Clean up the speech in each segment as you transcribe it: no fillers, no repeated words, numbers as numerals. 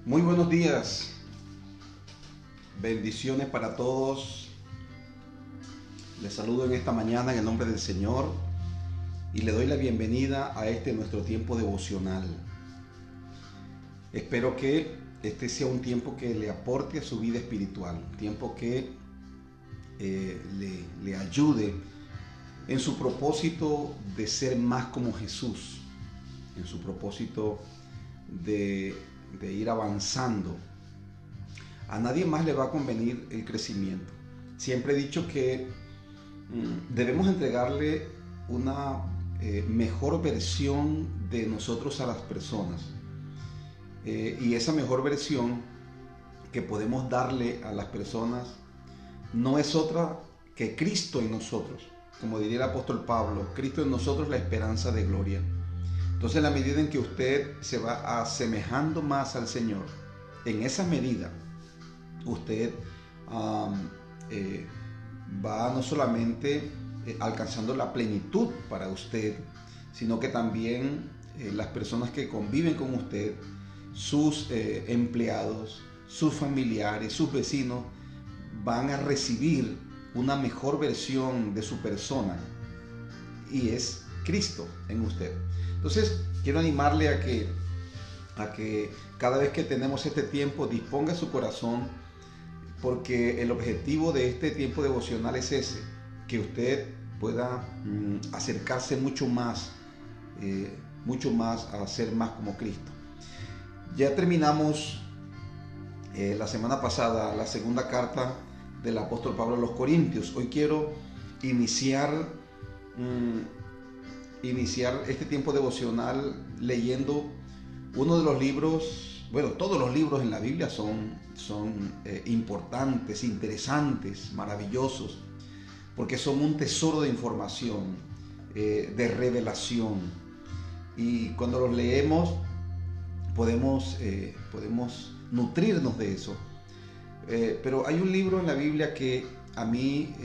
Muy buenos días, bendiciones para todos. Les saludo en esta mañana en el nombre del Señor y le doy la bienvenida a este nuestro tiempo devocional. Espero que este sea un tiempo que le aporte a su vida espiritual, un tiempo que le ayude en su propósito de ser más como Jesús, en su propósito de ir avanzando. A nadie más le va a convenir el crecimiento. Siempre he dicho que debemos entregarle una mejor versión de nosotros a las personas. Y esa mejor versión que podemos darle a las personas no es otra que Cristo en nosotros. Como diría el apóstol Pablo, Cristo en nosotros, la esperanza de gloria. Entonces, en la medida en que usted se va asemejando más al Señor, en esa medida usted va no solamente alcanzando la plenitud para usted, sino que también las personas que conviven con usted, sus empleados, sus familiares, sus vecinos, van a recibir una mejor versión de su persona, y es Cristo en usted. Entonces, quiero animarle a que cada vez que tenemos este tiempo disponga su corazón, porque el objetivo de este tiempo devocional es ese, que usted pueda acercarse mucho más a ser más como Cristo. Ya terminamos la semana pasada la segunda carta del apóstol Pablo a los Corintios. Hoy quiero iniciar este tiempo devocional leyendo uno de los libros. Bueno, todos los libros en la Biblia son importantes, interesantes, maravillosos, porque son un tesoro de información, de revelación, y cuando los leemos podemos nutrirnos de eso. Pero hay un libro en la Biblia que a mí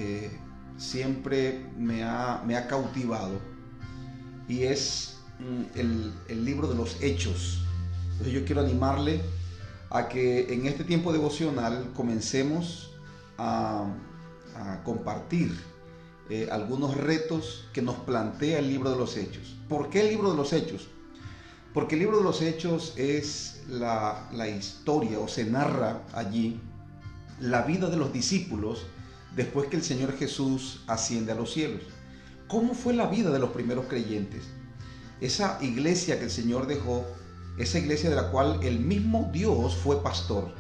siempre me ha cautivado, y es el libro de los Hechos. Entonces yo quiero animarle a que en este tiempo devocional comencemos a compartir algunos retos que nos plantea el libro de los Hechos. ¿Por qué el libro de los Hechos? Porque el libro de los Hechos es la historia, o se narra allí la vida de los discípulos después que el Señor Jesús asciende a los cielos. ¿Cómo fue la vida de los primeros creyentes? Esa iglesia que el Señor dejó, esa iglesia de la cual el mismo Dios fue pastor.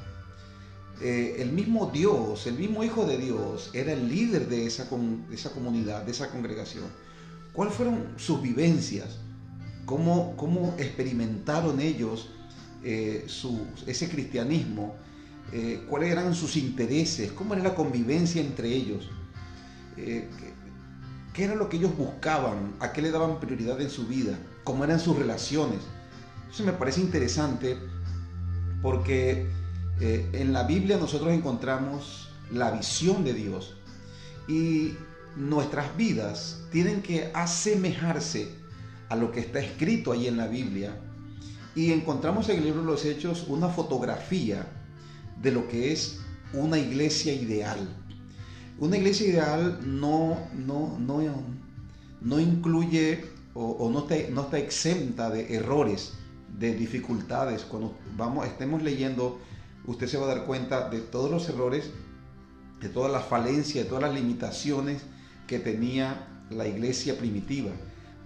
El mismo Dios, el mismo Hijo de Dios era el líder de esa comunidad, de esa congregación. ¿Cuáles fueron sus vivencias? ¿Cómo experimentaron ellos ese cristianismo? ¿Cuáles eran sus intereses? ¿Cómo era la convivencia entre ellos? ¿Qué era lo que ellos buscaban? ¿A qué le daban prioridad en su vida? ¿Cómo eran sus relaciones? Eso me parece interesante porque en la Biblia nosotros encontramos la visión de Dios, y nuestras vidas tienen que asemejarse a lo que está escrito ahí en la Biblia, y encontramos en el libro de los Hechos una fotografía de lo que es una iglesia ideal. Una iglesia ideal no incluye o no está exenta de errores, de dificultades. Cuando estemos leyendo, usted se va a dar cuenta de todos los errores, de todas las falencias, de todas las limitaciones que tenía la iglesia primitiva.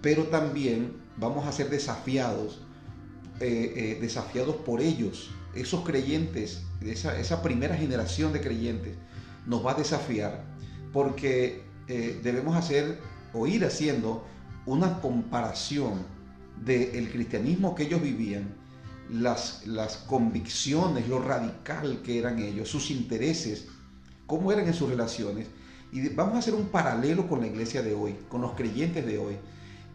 Pero también vamos a ser desafiados por ellos. Esos creyentes, esa primera generación de creyentes, nos va a desafiar, porque debemos hacer o ir haciendo una comparación del cristianismo que ellos vivían, las convicciones, lo radical que eran ellos, sus intereses, cómo eran en sus relaciones, y vamos a hacer un paralelo con la iglesia de hoy, con los creyentes de hoy.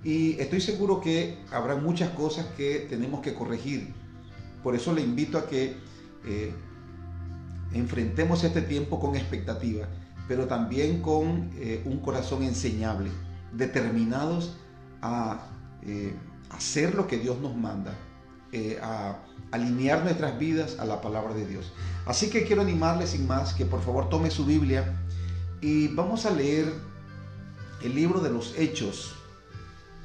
Y estoy seguro que habrá muchas cosas que tenemos que corregir. Por eso le invito a que enfrentemos este tiempo con expectativa, pero también con un corazón enseñable, determinados a hacer lo que Dios nos manda, alinear nuestras vidas a la palabra de Dios. Así que quiero animarles sin más que por favor tome su Biblia y vamos a leer el libro de los Hechos.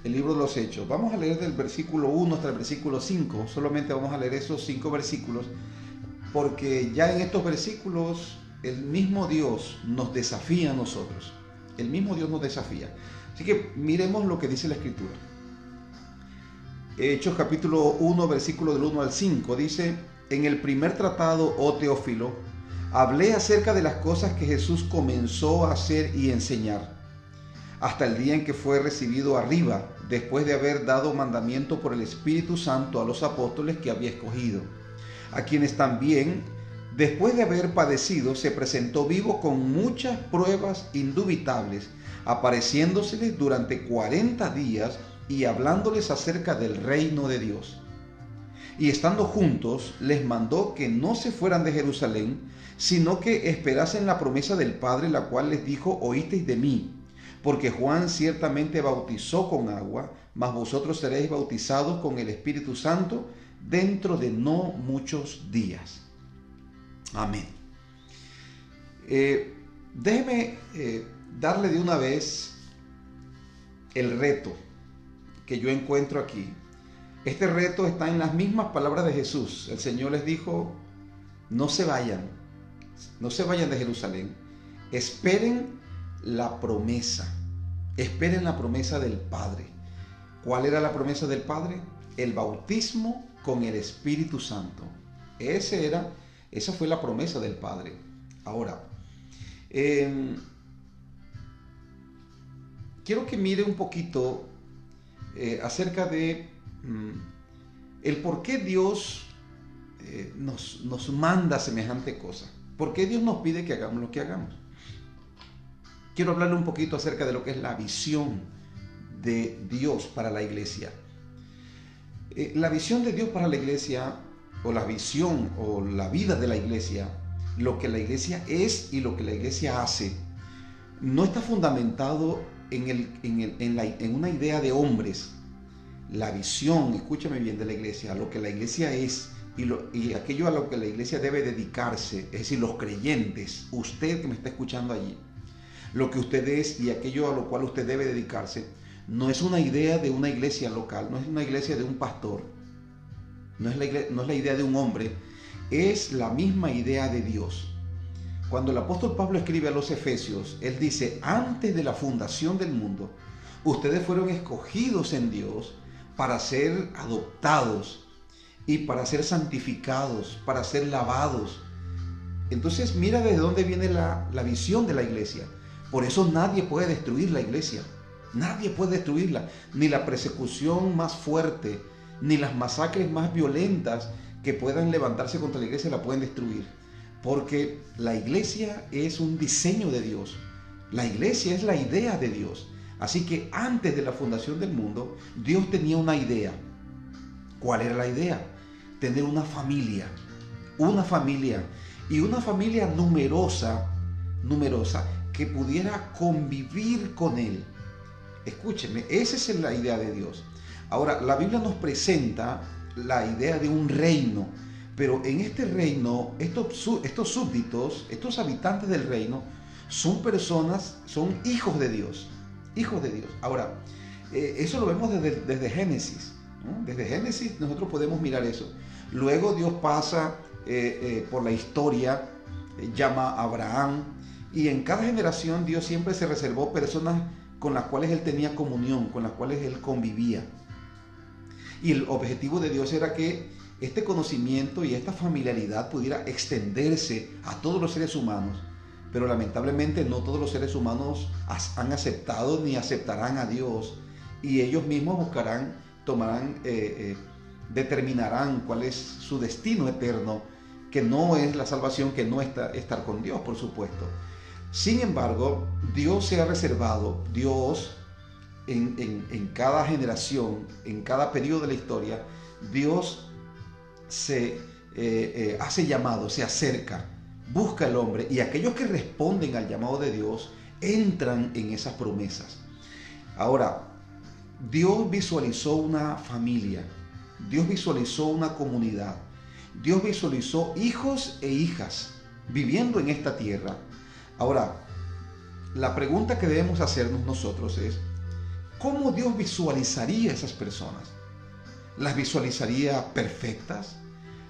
El libro de los Hechos. Vamos a leer del versículo 1 hasta el versículo 5. Solamente vamos a leer esos 5 versículos porque ya en estos versículos el mismo Dios nos desafía a nosotros. El mismo Dios nos desafía. Así que miremos lo que dice la Escritura. Hechos capítulo 1, versículo del 1 al 5, dice: en el primer tratado, oh Teófilo, hablé acerca de las cosas que Jesús comenzó a hacer y enseñar, hasta el día en que fue recibido arriba, después de haber dado mandamiento por el Espíritu Santo a los apóstoles que había escogido, a quienes también, después de haber padecido, se presentó vivo con muchas pruebas indubitables, apareciéndoseles durante 40 días y hablándoles acerca del reino de Dios. Y estando juntos, les mandó que no se fueran de Jerusalén, sino que esperasen la promesa del Padre, la cual les dijo: oísteis de mí, porque Juan ciertamente bautizó con agua, mas vosotros seréis bautizados con el Espíritu Santo dentro de no muchos días. Amén. Déjeme darle de una vez el reto que yo encuentro aquí. Este reto está en las mismas palabras de Jesús. El Señor les dijo: no se vayan de Jerusalén, esperen la promesa, esperen la promesa del Padre. ¿Cuál era la promesa del Padre? El bautismo con el Espíritu Santo. Esa fue la promesa del Padre. Ahora, quiero que mire un poquito acerca de el por qué Dios nos manda semejante cosa. ¿Por qué Dios nos pide que hagamos lo que hagamos? Quiero hablarle un poquito acerca de lo que es la visión de Dios para la iglesia. La visión de Dios para la iglesia, o la visión o la vida de la iglesia, lo que la iglesia es y lo que la iglesia hace, no está fundamentado en una idea de hombres. La visión, escúchame bien, de la iglesia, lo que la iglesia es y aquello a lo que la iglesia debe dedicarse, es decir, los creyentes, usted que me está escuchando allí, lo que usted es y aquello a lo cual usted debe dedicarse, no es una idea de una iglesia local, no es una iglesia de un pastor, no es la idea de un hombre, es la misma idea de Dios. Cuando el apóstol Pablo escribe a los Efesios, él dice: antes de la fundación del mundo, ustedes fueron escogidos en Dios para ser adoptados y para ser santificados, para ser lavados. Entonces mira desde dónde viene la visión de la iglesia. Por eso nadie puede destruir la iglesia. Nadie puede destruirla. Ni la persecución más fuerte, ni las masacres más violentas que puedan levantarse contra la iglesia la pueden destruir. Porque la iglesia es un diseño de Dios. La iglesia es la idea de Dios. Así que antes de la fundación del mundo, Dios tenía una idea. ¿Cuál era la idea? Tener una familia y una familia numerosa que pudiera convivir con Él. Escúcheme, esa es la idea de Dios. Ahora, la Biblia nos presenta la idea de un reino, pero en este reino, estos súbditos, estos habitantes del reino, son personas, son hijos de Dios. Hijos de Dios. Ahora, eso lo vemos desde Génesis, ¿no? Desde Génesis nosotros podemos mirar eso. Luego Dios pasa por la historia, llama a Abraham, y en cada generación Dios siempre se reservó personas con las cuales Él tenía comunión, con las cuales Él convivía. Y el objetivo de Dios era que este conocimiento y esta familiaridad pudiera extenderse a todos los seres humanos. Pero lamentablemente no todos los seres humanos han aceptado ni aceptarán a Dios, y ellos mismos determinarán cuál es su destino eterno, que no es la salvación, que no está estar con Dios, por supuesto. Sin embargo, Dios se ha reservado, Dios en cada generación, en cada periodo de la historia, Dios se hace llamado, se acerca, busca al hombre, y aquellos que responden al llamado de Dios entran en esas promesas. Ahora, Dios visualizó una familia, Dios visualizó una comunidad, Dios visualizó hijos e hijas viviendo en esta tierra. Ahora, la pregunta que debemos hacernos nosotros es, ¿cómo Dios visualizaría a esas personas? ¿Las visualizaría perfectas?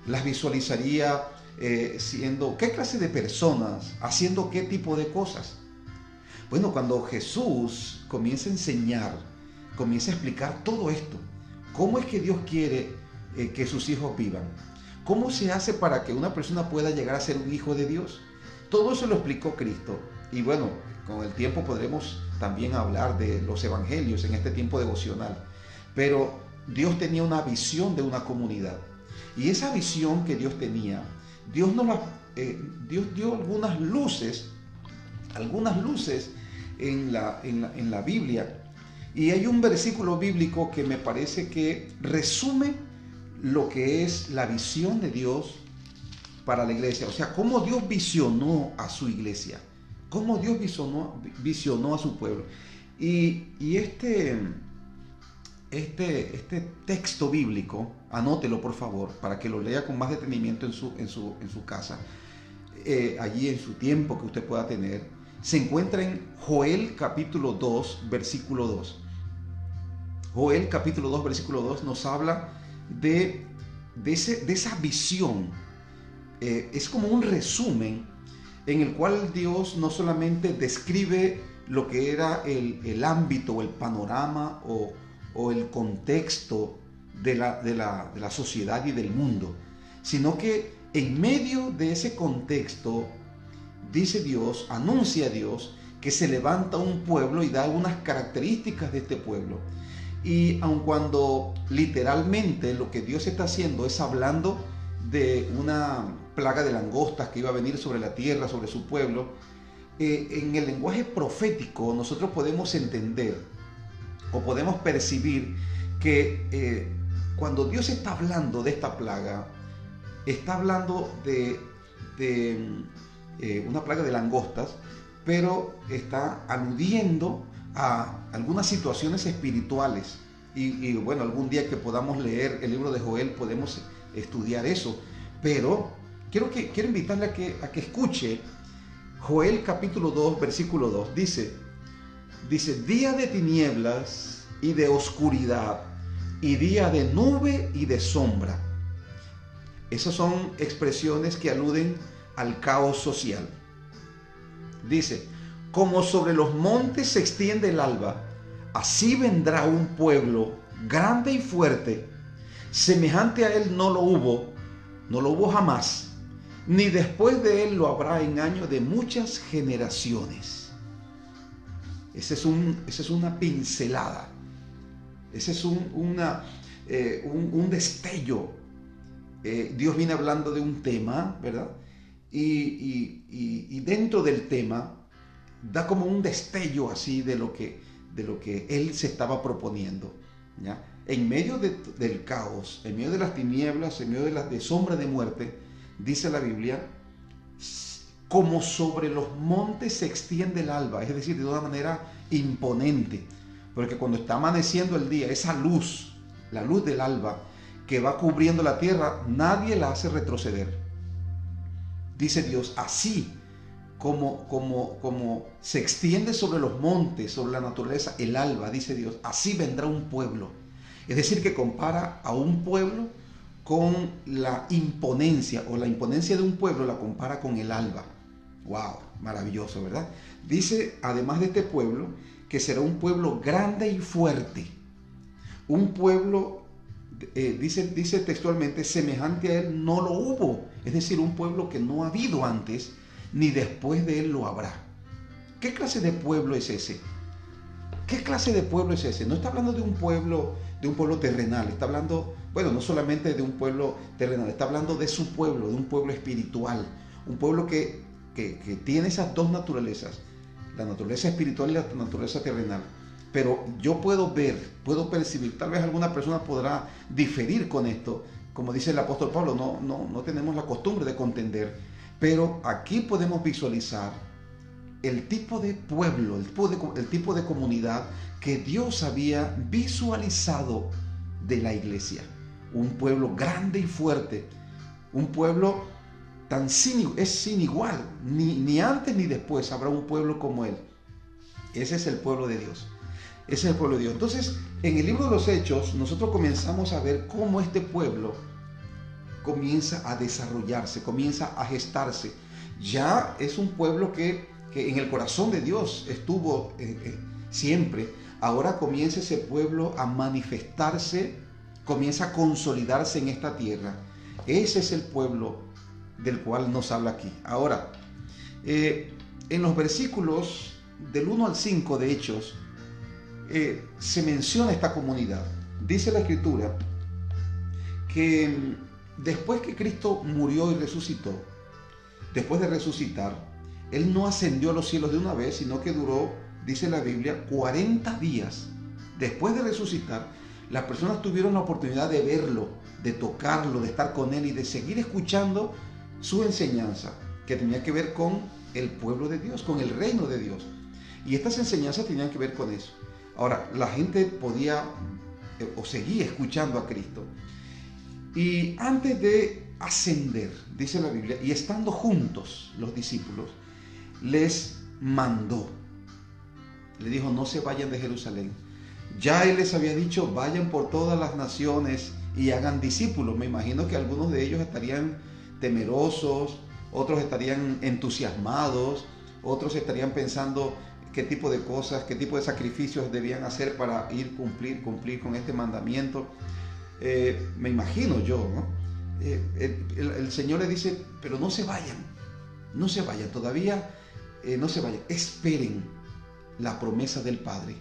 ¿Las visualizaría siendo qué clase de personas? ¿Haciendo qué tipo de cosas? Bueno, cuando Jesús comienza a enseñar, comienza a explicar todo esto, ¿cómo es que Dios quiere que sus hijos vivan? ¿Cómo se hace para que una persona pueda llegar a ser un hijo de Dios? Todo eso lo explicó Cristo. Y bueno, con el tiempo podremos también hablar de los evangelios en este tiempo devocional. Pero Dios tenía una visión de una comunidad. Y esa visión que Dios tenía, Dios dio algunas luces en la Biblia. Y hay un versículo bíblico que me parece que resume lo que es la visión de Dios para la iglesia. O sea, cómo Dios visionó a su iglesia, cómo Dios visionó a su pueblo. Y este texto bíblico, anótelo por favor, para que lo lea con más detenimiento en su casa, allí en su tiempo que usted pueda tener. Se encuentra en Joel capítulo 2, versículo 2. Joel capítulo 2, versículo 2 nos habla de esa visión. Es como un resumen en el cual Dios no solamente describe lo que era el ámbito o el panorama o el contexto de la sociedad y del mundo, sino que en medio de ese contexto dice Dios, anuncia Dios que se levanta un pueblo y da unas características de este pueblo. Y aun cuando literalmente lo que Dios está haciendo es hablando de una plaga de langostas que iba a venir sobre la tierra, sobre su pueblo, en el lenguaje profético nosotros podemos entender o podemos percibir que cuando Dios está hablando de esta plaga, está hablando de una plaga de langostas, pero está aludiendo a algunas situaciones espirituales. Y bueno, algún día que podamos leer el libro de Joel podemos estudiar eso. Pero quiero invitarle a que escuche Joel capítulo 2, versículo 2. Dice, día de tinieblas y de oscuridad, y día de nube y de sombra. Esas son expresiones que aluden al caos social. Dice, como sobre los montes se extiende el alba, así vendrá un pueblo grande y fuerte, semejante a él no lo hubo jamás, ni después de él lo habrá en año de muchas generaciones. Esa es una pincelada, ese es un destello. Dios viene hablando de un tema, ¿verdad? Y dentro del tema da como un destello así de lo que él se estaba proponiendo, ¿ya? En medio del caos, en medio de las tinieblas, en medio de sombra de muerte, dice la Biblia, como sobre los montes se extiende el alba, es decir, de una manera imponente, porque cuando está amaneciendo el día, esa luz, la luz del alba que va cubriendo la tierra, nadie la hace retroceder. Dice Dios, así como se extiende sobre los montes, sobre la naturaleza, el alba, dice Dios, así vendrá un pueblo. Es decir, que compara a un pueblo con la imponencia, o la imponencia de un pueblo la compara con el alba. ¡Wow! Maravilloso, ¿verdad? Dice, además de este pueblo, que será un pueblo grande y fuerte. Un pueblo, dice textualmente, semejante a él no lo hubo. Es decir, un pueblo que no ha habido antes, ni después de él lo habrá. ¿Qué clase de pueblo es ese? ¿Qué clase de pueblo es ese? No está hablando de un pueblo terrenal, está hablando, bueno, no solamente de un pueblo terrenal, está hablando de su pueblo, de un pueblo espiritual, un pueblo que tiene esas dos naturalezas, la naturaleza espiritual y la naturaleza terrenal. Pero yo puedo percibir, tal vez alguna persona podrá diferir con esto, como dice el apóstol Pablo, no tenemos la costumbre de contender, pero aquí podemos visualizar el tipo de pueblo, el tipo de comunidad que Dios había visualizado de la iglesia. Un pueblo grande y fuerte, Un pueblo es sin igual. Ni antes ni después habrá un pueblo como él. Ese es el pueblo de Dios. Ese es el pueblo de Dios. Entonces, en el libro de los Hechos, nosotros comenzamos a ver cómo este pueblo comienza a desarrollarse, comienza a gestarse. Ya es un pueblo que en el corazón de Dios estuvo siempre. Ahora comienza ese pueblo a manifestarse, comienza a consolidarse en esta tierra. Ese es el pueblo del cual nos habla aquí. Ahora, en los versículos del 1 al 5 de Hechos, se menciona esta comunidad. Dice la Escritura que después que Cristo murió y resucitó, después de resucitar, Él no ascendió a los cielos de una vez, sino que duró, dice la Biblia, 40 días. Después de resucitar, las personas tuvieron la oportunidad de verlo, de tocarlo, de estar con Él y de seguir escuchando su enseñanza, que tenía que ver con el pueblo de Dios, con el reino de Dios. Y estas enseñanzas tenían que ver con eso. Ahora, la gente podía o seguía escuchando a Cristo. Y antes de ascender, dice la Biblia, y estando juntos los discípulos, les mandó. Le dijo, no se vayan de Jerusalén. Ya Él les había dicho, vayan por todas las naciones y hagan discípulos. Me imagino que algunos de ellos estarían temerosos, otros estarían entusiasmados, otros estarían pensando qué tipo de cosas, qué tipo de sacrificios debían hacer para cumplir con este mandamiento. Me imagino yo, ¿no? El Señor le dice, pero no se vayan todavía, no se vayan, esperen la promesa del Padre,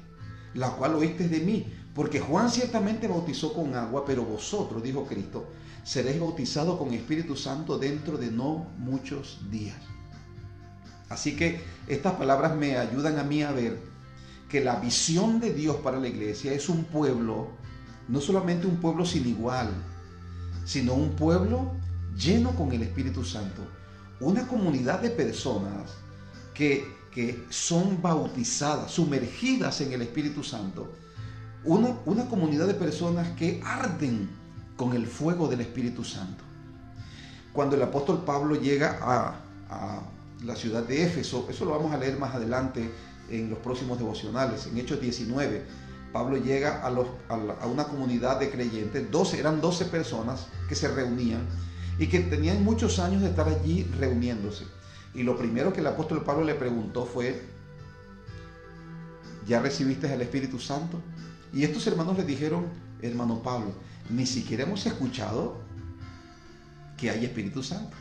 la cual oíste de mí, porque Juan ciertamente bautizó con agua, pero vosotros, dijo Cristo, seréis bautizados con Espíritu Santo dentro de no muchos días. Así que estas palabras me ayudan a mí a ver que la visión de Dios para la iglesia es un pueblo, no solamente un pueblo sin igual, sino un pueblo lleno con el Espíritu Santo. Una comunidad de personas que son bautizadas, sumergidas en el Espíritu Santo. Una comunidad de personas que arden con el fuego del Espíritu Santo. Cuando el apóstol Pablo llega a la ciudad de Éfeso, eso lo vamos a leer más adelante en los próximos devocionales, en Hechos 19, Pablo llega a una comunidad de creyentes, eran 12 personas que se reunían y que tenían muchos años de estar allí reuniéndose. Y lo primero que el apóstol Pablo le preguntó fue, ¿ya recibiste el Espíritu Santo? Y estos hermanos le dijeron, hermano Pablo, ni siquiera hemos escuchado que hay Espíritu Santo.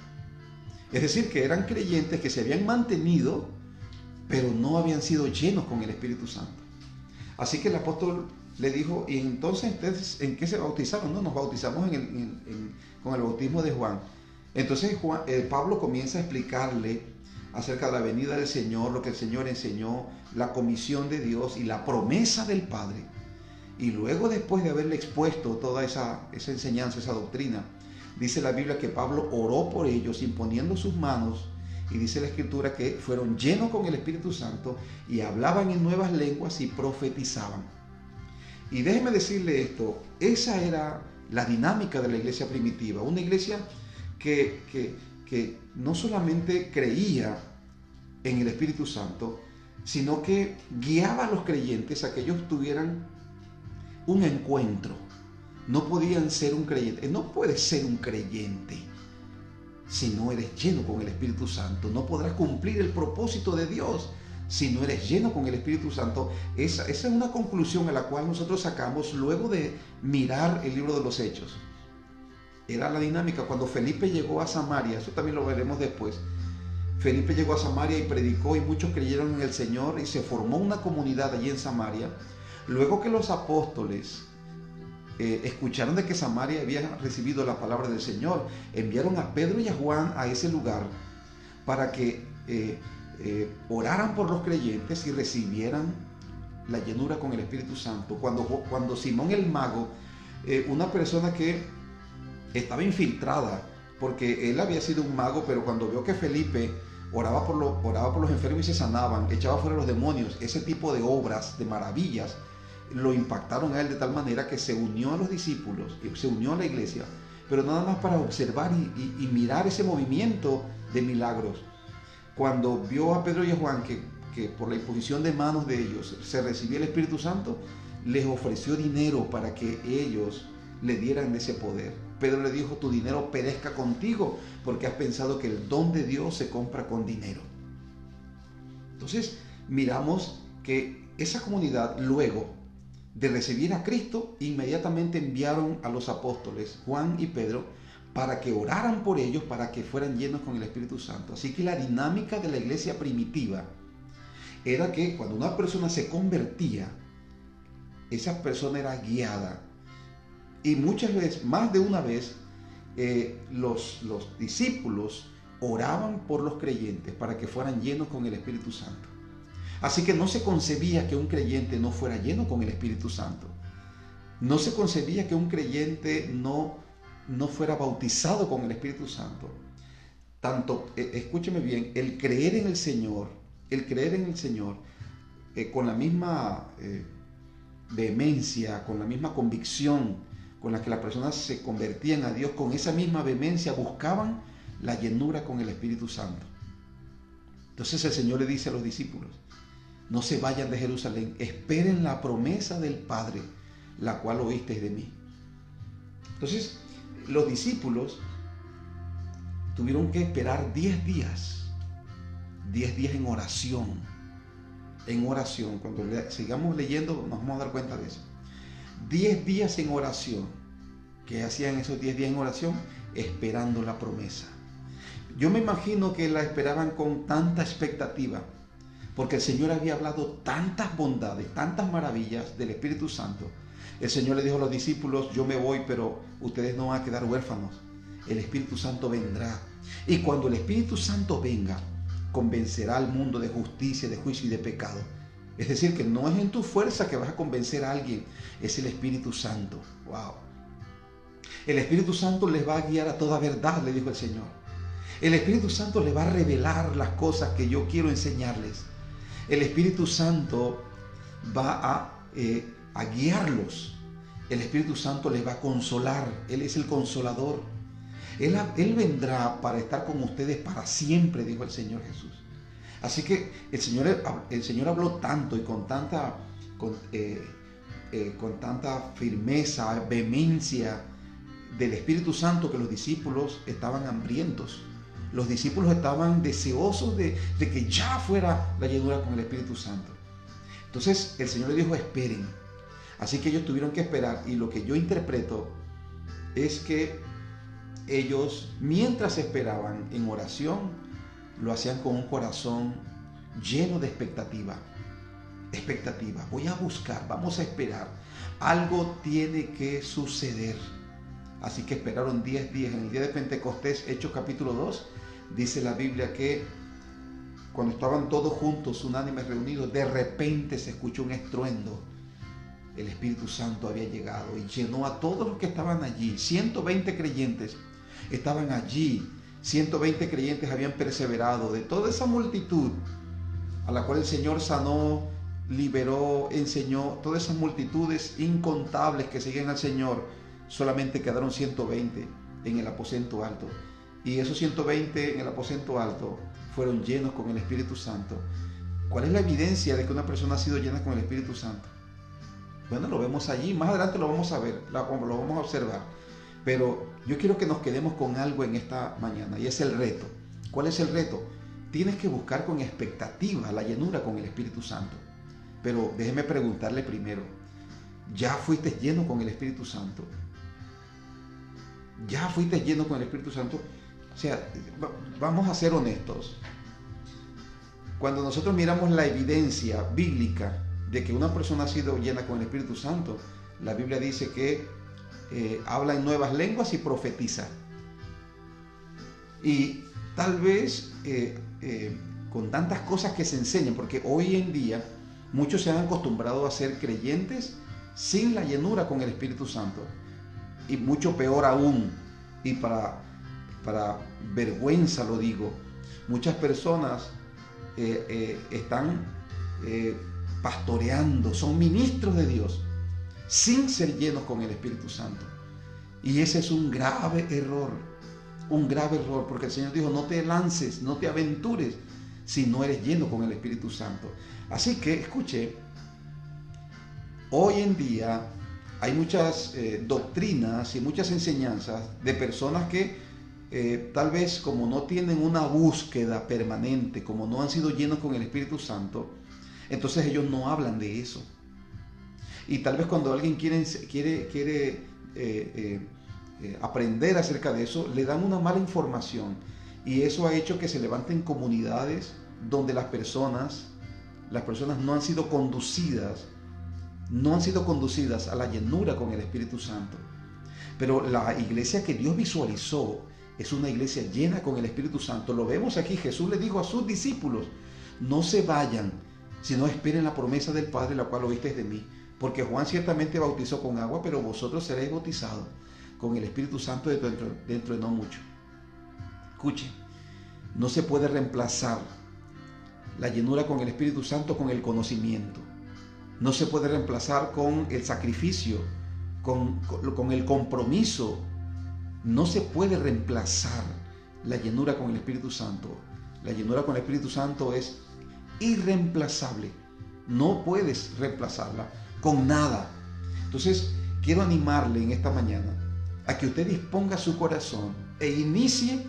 Es decir, que eran creyentes que se habían mantenido, pero no habían sido llenos con el Espíritu Santo. Así que el apóstol le dijo, ¿y entonces en qué se bautizaron? No, nos bautizamos con el bautismo de Juan. Entonces Pablo comienza a explicarle acerca de la venida del Señor, lo que el Señor enseñó, la comisión de Dios y la promesa del Padre. Y luego, después de haberle expuesto toda esa enseñanza, esa doctrina, dice la Biblia que Pablo oró por ellos imponiendo sus manos, y dice la Escritura que fueron llenos con el Espíritu Santo y hablaban en nuevas lenguas y profetizaban. Y déjeme decirle esto, esa era la dinámica de la iglesia primitiva, una iglesia que no solamente creía en el Espíritu Santo, sino que guiaba a los creyentes a que ellos tuvieran un encuentro. No podían ser un creyente, no puedes ser un creyente si no eres lleno con el Espíritu Santo. No podrás cumplir el propósito de Dios si no eres lleno con el Espíritu Santo. Esa es una conclusión a la cual nosotros sacamos luego de mirar el libro de los Hechos. Era la dinámica. Cuando Felipe llegó a Samaria, eso también lo veremos después. Felipe llegó a Samaria y predicó y muchos creyeron en el Señor y se formó una comunidad allí en Samaria. Luego que los apóstoles escucharon de que Samaria había recibido la palabra del Señor, enviaron a Pedro y a Juan a ese lugar para que oraran por los creyentes y recibieran la llenura con el Espíritu Santo. Cuando Simón el mago, una persona que estaba infiltrada, porque él había sido un mago, pero cuando vio que Felipe oraba por los enfermos y se sanaban, echaba fuera los demonios, ese tipo de obras, de maravillas, lo impactaron a él de tal manera que se unió a los discípulos, se unió a la iglesia pero nada más para observar y mirar ese movimiento de milagros. Cuando vio a Pedro y a Juan que por la imposición de manos de ellos se recibía el Espíritu Santo, les ofreció dinero para que ellos le dieran ese poder. Pedro le dijo: tu dinero perezca contigo, porque has pensado que el don de Dios se compra con dinero. Entonces miramos que esa comunidad, luego de recibir a Cristo, inmediatamente enviaron a los apóstoles Juan y Pedro para que oraran por ellos, para que fueran llenos con el Espíritu Santo. Así que la dinámica de la iglesia primitiva era que cuando una persona se convertía, esa persona era guiada. Y muchas veces, más de una vez, los discípulos oraban por los creyentes para que fueran llenos con el Espíritu Santo. Así que no se concebía que un creyente no fuera lleno con el Espíritu Santo. No se concebía que un creyente no fuera bautizado con el Espíritu Santo. Tanto, escúcheme bien, el creer en el Señor, con la misma vehemencia, con la misma convicción con la que las personas se convertían a Dios, con esa misma vehemencia buscaban la llenura con el Espíritu Santo. Entonces el Señor le dice a los discípulos: no se vayan de Jerusalén, esperen la promesa del Padre, la cual oísteis de mí. Entonces los discípulos tuvieron que esperar 10 días en oración. Cuando sigamos leyendo nos vamos a dar cuenta de eso. 10 días en oración. ¿Qué hacían esos 10 días en oración? Esperando la promesa. Yo me imagino que la esperaban con tanta expectativa, porque el Señor había hablado tantas bondades, tantas maravillas del Espíritu Santo. El Señor le dijo a los discípulos: yo me voy, pero ustedes no van a quedar huérfanos. El Espíritu Santo vendrá. Y cuando el Espíritu Santo venga, convencerá al mundo de justicia, de juicio y de pecado. Es decir, que no es en tu fuerza que vas a convencer a alguien, es el Espíritu Santo. ¡Wow! El Espíritu Santo les va a guiar a toda verdad, le dijo el Señor. El Espíritu Santo les va a revelar las cosas que yo quiero enseñarles. El Espíritu Santo va a guiarlos. El Espíritu Santo les va a consolar. Él es el consolador. Él vendrá para estar con ustedes para siempre, dijo el Señor Jesús. Así que el Señor habló tanto y con tanta firmeza, vehemencia del Espíritu Santo, que los discípulos estaban hambrientos. Los discípulos estaban deseosos de que ya fuera la llenura con el Espíritu Santo. Entonces el Señor les dijo: esperen. Así que ellos tuvieron que esperar, y lo que yo interpreto es que ellos, mientras esperaban en oración, lo hacían con un corazón lleno de expectativa. Voy a buscar, vamos a esperar. Algo tiene que suceder. Así que esperaron 10 días. En el día de Pentecostés, Hechos capítulo 2, dice la Biblia que cuando estaban todos juntos, unánimes reunidos, de repente se escuchó un estruendo. El Espíritu Santo había llegado y llenó a todos los que estaban allí. 120 creyentes estaban allí. 120 creyentes habían perseverado. De toda esa multitud a la cual el Señor sanó, liberó, enseñó, todas esas multitudes incontables que seguían al Señor, solamente quedaron 120 en el aposento alto. Y esos 120 en el aposento alto fueron llenos con el Espíritu Santo. ¿Cuál es la evidencia de que una persona ha sido llena con el Espíritu Santo? Bueno, lo vemos allí. Más adelante lo vamos a ver, lo vamos a observar. Pero yo quiero que nos quedemos con algo en esta mañana, y es el reto. ¿Cuál es el reto? Tienes que buscar con expectativa la llenura con el Espíritu Santo. Pero déjeme preguntarle primero: ¿ya fuiste lleno con el Espíritu Santo? ¿Ya fuiste lleno con el Espíritu Santo? O sea, vamos a ser honestos. Cuando nosotros miramos la evidencia bíblica de que una persona ha sido llena con el Espíritu Santo, la Biblia dice que habla en nuevas lenguas y profetiza. Y tal vez con tantas cosas que se enseñan, porque hoy en día muchos se han acostumbrado a ser creyentes sin la llenura con el Espíritu Santo. Y mucho peor aún, y para vergüenza lo digo, muchas personas están pastoreando, son ministros de Dios, sin ser llenos con el Espíritu Santo. Y ese es un grave error, porque el Señor dijo, no te lances, no te aventures si no eres lleno con el Espíritu Santo. Así que, escuche, hoy en día hay muchas doctrinas y muchas enseñanzas de personas que tal vez como no tienen una búsqueda permanente, como no han sido llenos con el Espíritu Santo, entonces ellos no hablan de eso. Y tal vez cuando alguien quiere aprender acerca de eso, le dan una mala información. Y eso ha hecho que se levanten comunidades donde las personas no han sido conducidas a la llenura con el Espíritu Santo. Pero la iglesia que Dios visualizó es una iglesia llena con el Espíritu Santo. Lo vemos aquí. Jesús le dijo a sus discípulos, no se vayan, sino esperen la promesa del Padre, la cual oísteis de mí. Porque Juan ciertamente bautizó con agua, pero vosotros seréis bautizados con el Espíritu Santo dentro de no mucho. Escuchen, no se puede reemplazar la llenura con el Espíritu Santo con el conocimiento. No se puede reemplazar con el sacrificio, con el compromiso. No se puede reemplazar la llenura con el Espíritu Santo. La llenura con el Espíritu Santo es irreemplazable. No puedes reemplazarla con nada. Entonces, quiero animarle en esta mañana a que usted disponga su corazón e inicie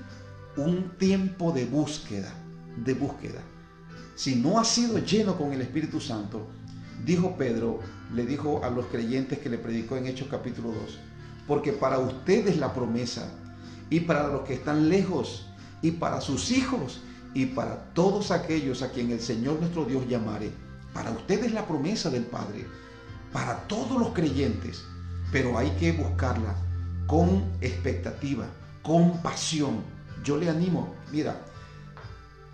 un tiempo de búsqueda. Si no ha sido lleno con el Espíritu Santo, dijo Pedro, le dijo a los creyentes que le predicó en Hechos capítulo 2, porque para ustedes la promesa, y para los que están lejos, y para sus hijos, y para todos aquellos a quien el Señor nuestro Dios llamare. Para ustedes la promesa del Padre, para todos los creyentes, pero hay que buscarla con expectativa, con pasión. Yo le animo, mira,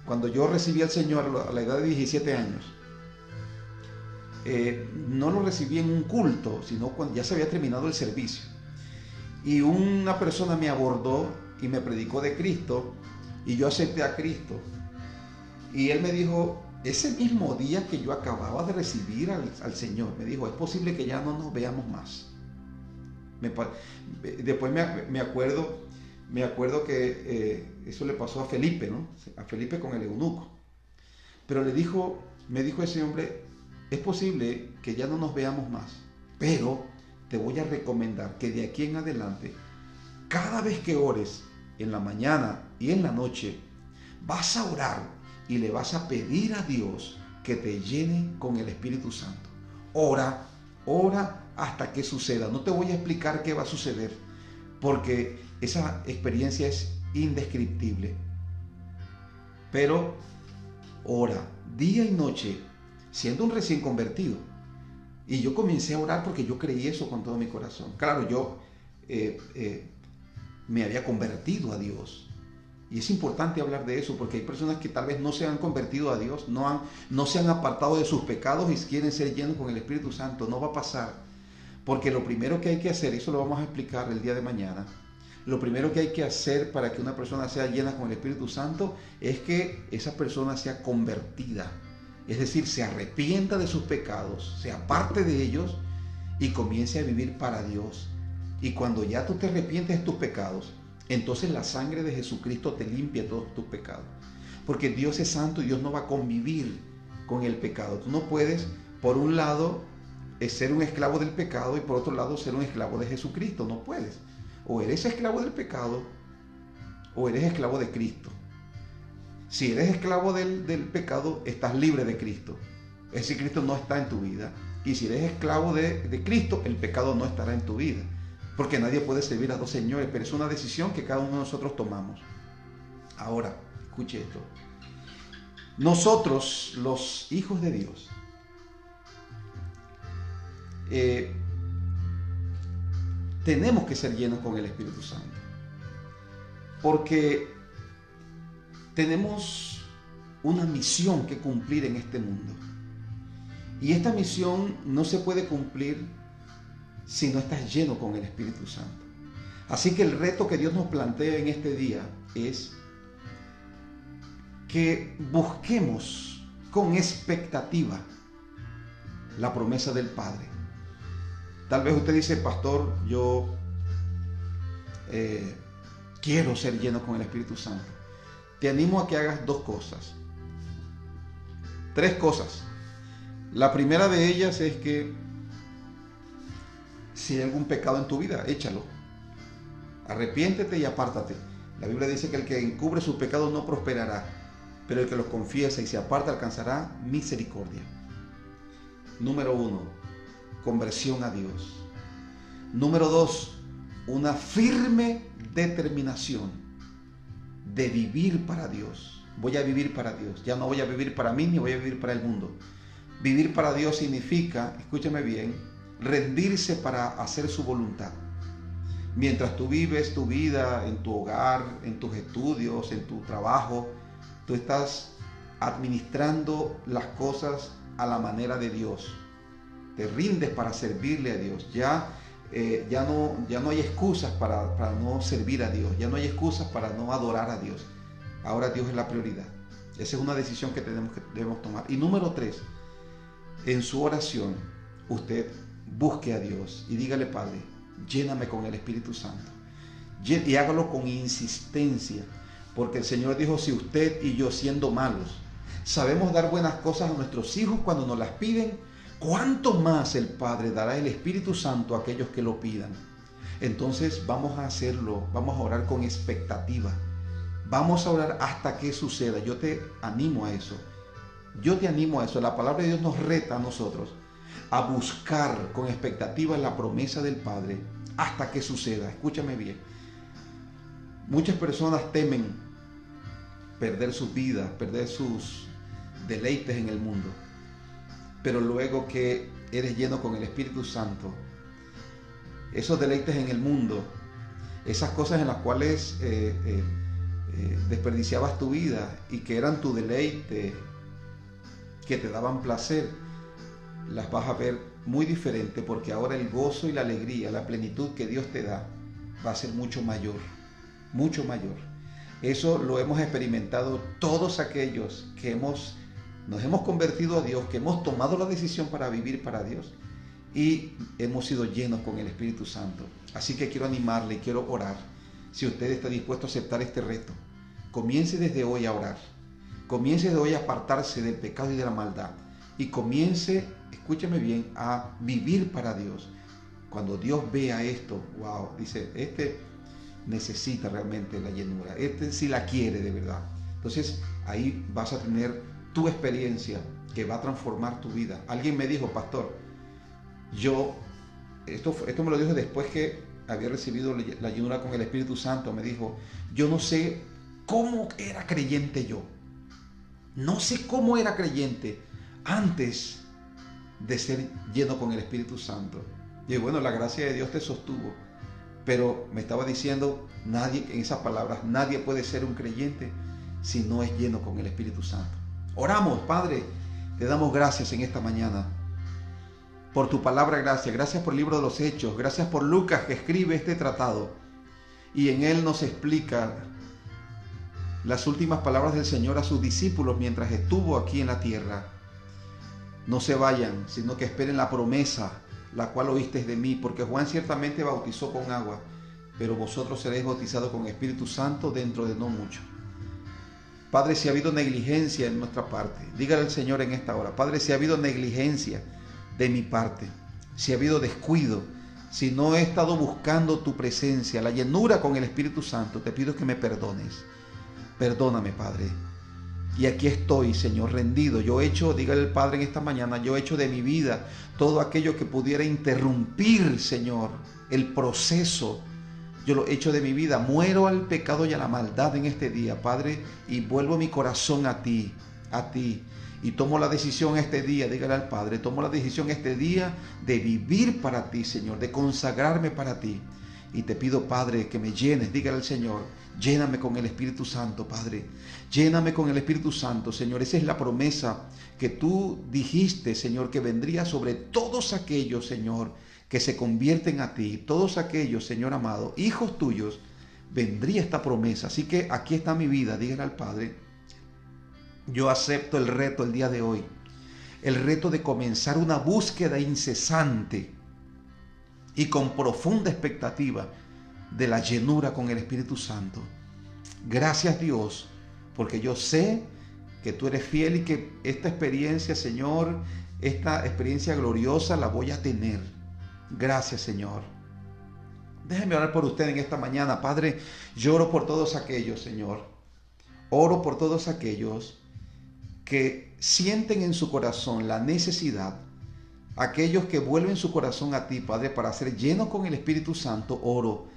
cuando yo recibí al Señor a la edad de 17 años, no lo recibí en un culto, sino cuando ya se había terminado el servicio. Y una persona me abordó y me predicó de Cristo, y yo acepté a Cristo. Y él me dijo, ese mismo día que yo acababa de recibir al Señor, me dijo, es posible que ya no nos veamos más. Después me acuerdo que eso le pasó a Felipe, ¿no? A Felipe con el eunuco. Pero me dijo ese hombre, es posible que ya no nos veamos más, pero te voy a recomendar que de aquí en adelante, cada vez que ores, en la mañana y en la noche, vas a orar y le vas a pedir a Dios que te llene con el Espíritu Santo. Ora hasta que suceda. No te voy a explicar qué va a suceder, porque esa experiencia es indescriptible. Pero ora día y noche, siendo un recién convertido. Y yo comencé a orar porque yo creí eso con todo mi corazón. Claro, yo me había convertido a Dios. Y es importante hablar de eso porque hay personas que tal vez no se han convertido a Dios, no se han apartado de sus pecados y quieren ser llenos con el Espíritu Santo. No va a pasar. Porque lo primero que hay que hacer, eso lo vamos a explicar el día de mañana, lo primero que hay que hacer para que una persona sea llena con el Espíritu Santo es que esa persona sea convertida. Es decir, se arrepienta de sus pecados, se aparte de ellos y comience a vivir para Dios. Y cuando ya tú te arrepientes de tus pecados, entonces la sangre de Jesucristo te limpia todos tus pecados. Porque Dios es santo y Dios no va a convivir con el pecado. Tú no puedes, por un lado, ser un esclavo del pecado y por otro lado ser un esclavo de Jesucristo. No puedes. O eres esclavo del pecado o eres esclavo de Cristo. Si eres esclavo del pecado, estás libre de Cristo. Es decir, Cristo no está en tu vida. Y si eres esclavo de Cristo, el pecado no estará en tu vida. Porque nadie puede servir a dos señores, pero es una decisión que cada uno de nosotros tomamos. Ahora, escuche esto. Nosotros, los hijos de Dios, tenemos que ser llenos con el Espíritu Santo. Porque tenemos una misión que cumplir en este mundo. Y esta misión no se puede cumplir si no estás lleno con el Espíritu Santo. Así que el reto que Dios nos plantea en este día es que busquemos con expectativa la promesa del Padre. Tal vez usted dice, pastor, yo quiero ser lleno con el Espíritu Santo, te animo a que hagas 2 cosas. 3 cosas. La primera de ellas es que si hay algún pecado en tu vida, échalo. Arrepiéntete y apártate. La Biblia dice que el que encubre sus pecados no prosperará, pero el que los confiesa y se aparta alcanzará misericordia. Número 1, conversión a Dios. Número 2, una firme determinación de vivir para Dios. Voy a vivir para Dios. Ya no voy a vivir para mí ni voy a vivir para el mundo. Vivir para Dios significa, escúchame bien, rendirse para hacer su voluntad. Mientras tú vives tu vida en tu hogar, en tus estudios, en tu trabajo, tú estás administrando las cosas a la manera de Dios. Te rindes para servirle a Dios. Ya no hay excusas para no servir a Dios. Ya no hay excusas para no adorar a Dios. Ahora Dios es la prioridad. Esa es una decisión que debemos tomar. Y número 3, en su oración, usted busque a Dios y dígale: Padre, lléname con el Espíritu Santo. Y hágalo con insistencia, porque el Señor dijo: si usted y yo, siendo malos, sabemos dar buenas cosas a nuestros hijos cuando nos las piden, ¿cuánto más el Padre dará el Espíritu Santo a aquellos que lo pidan? Entonces vamos a hacerlo, vamos a orar con expectativa. Vamos a orar hasta que suceda. Yo te animo a eso. La palabra de Dios nos reta a nosotros a buscar con expectativa la promesa del Padre hasta que suceda. Escúchame bien. Muchas personas temen perder sus vidas, perder sus deleites en el mundo. Pero luego que eres lleno con el Espíritu Santo, esos deleites en el mundo, esas cosas en las cuales desperdiciabas tu vida y que eran tu deleite, que te daban placer, las vas a ver muy diferente, porque ahora el gozo y la alegría, la plenitud que Dios te da va a ser mucho mayor, mucho mayor. Eso lo hemos experimentado todos aquellos que nos hemos convertido a Dios, que hemos tomado la decisión para vivir para Dios y hemos sido llenos con el Espíritu Santo. Así que quiero animarle y quiero orar. Si usted está dispuesto a aceptar este reto, comience desde hoy a orar. Comience desde hoy a apartarse del pecado y de la maldad. Y comience, escúcheme bien, a vivir para Dios. Cuando Dios vea esto, wow, dice, este necesita realmente la llenura. Este sí la quiere de verdad. Entonces ahí vas a tener tu experiencia que va a transformar tu vida. Alguien me dijo: pastor, esto me lo dijo después que había recibido la llenura con el Espíritu Santo. Me dijo: yo no sé cómo era creyente yo. No sé cómo era creyente antes de ser lleno con el Espíritu Santo. Y bueno, la gracia de Dios te sostuvo. Pero me estaba diciendo, en esas palabras, nadie puede ser un creyente si no es lleno con el Espíritu Santo. Oramos. Padre, te damos gracias en esta mañana por tu palabra. Gracias por el libro de los Hechos. Gracias por Lucas, que escribe este tratado y en él nos explica las últimas palabras del Señor a sus discípulos mientras estuvo aquí en la tierra. No se vayan, sino que esperen la promesa, la cual oísteis de mí, porque Juan ciertamente bautizó con agua, pero vosotros seréis bautizados con Espíritu Santo dentro de no mucho. Padre, si ha habido negligencia en nuestra parte, dígale al Señor en esta hora: Padre, si ha habido negligencia de mi parte, si ha habido descuido, si no he estado buscando tu presencia, la llenura con el Espíritu Santo, te pido que me perdones. Perdóname, Padre. Y aquí estoy, Señor, rendido. Yo he hecho, dígale al Padre en esta mañana, yo he hecho de mi vida todo aquello que pudiera interrumpir, Señor, el proceso. Yo lo he hecho de mi vida. Muero al pecado y a la maldad en este día, Padre, y vuelvo mi corazón a ti. Y tomo la decisión este día, dígale al Padre, tomo la decisión este día de vivir para ti, Señor, de consagrarme para ti. Y te pido, Padre, que me llenes, dígale al Señor, lléname con el Espíritu Santo, Padre. Lléname con el Espíritu Santo, Señor. Esa es la promesa que tú dijiste, Señor, que vendría sobre todos aquellos, Señor, que se convierten a ti. Todos aquellos, Señor amado, hijos tuyos, vendría esta promesa. Así que aquí está mi vida, dígale al Padre. Yo acepto el reto el día de hoy. El reto de comenzar una búsqueda incesante y con profunda expectativa de la llenura con el Espíritu Santo. Gracias, Dios, porque yo sé que tú eres fiel y que esta experiencia, Señor, esta experiencia gloriosa la voy a tener. Gracias, Señor. Déjeme orar por usted en esta mañana. Padre, yo oro por todos aquellos, Señor. Oro por todos aquellos que sienten en su corazón la necesidad, aquellos que vuelven su corazón a ti, Padre, para ser llenos con el Espíritu Santo. Oro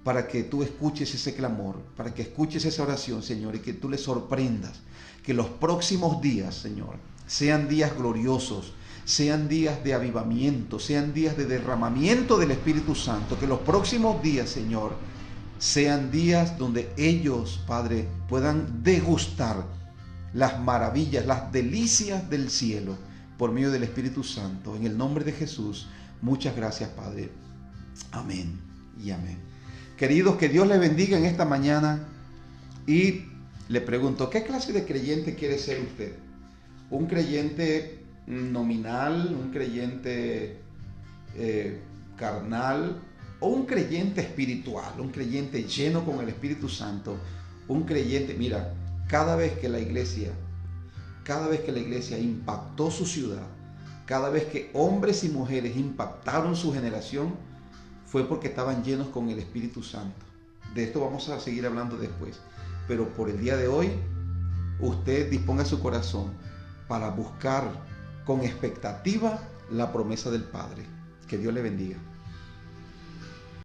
para que tú escuches ese clamor, para que escuches esa oración, Señor, y que tú les sorprendas, que los próximos días, Señor, sean días gloriosos, sean días de avivamiento, sean días de derramamiento del Espíritu Santo, que los próximos días, Señor, sean días donde ellos, Padre, puedan degustar las maravillas, las delicias del cielo por medio del Espíritu Santo. En el nombre de Jesús, muchas gracias, Padre. Amén y amén. Queridos, que Dios les bendiga en esta mañana y le pregunto, ¿qué clase de creyente quiere ser usted? ¿Un creyente nominal, un creyente carnal o un creyente espiritual, un creyente lleno con el Espíritu Santo? Un creyente, mira, cada vez que la iglesia impactó su ciudad, cada vez que hombres y mujeres impactaron su generación, fue porque estaban llenos con el Espíritu Santo. De esto vamos a seguir hablando después. Pero por el día de hoy, usted disponga su corazón para buscar con expectativa la promesa del Padre. Que Dios le bendiga.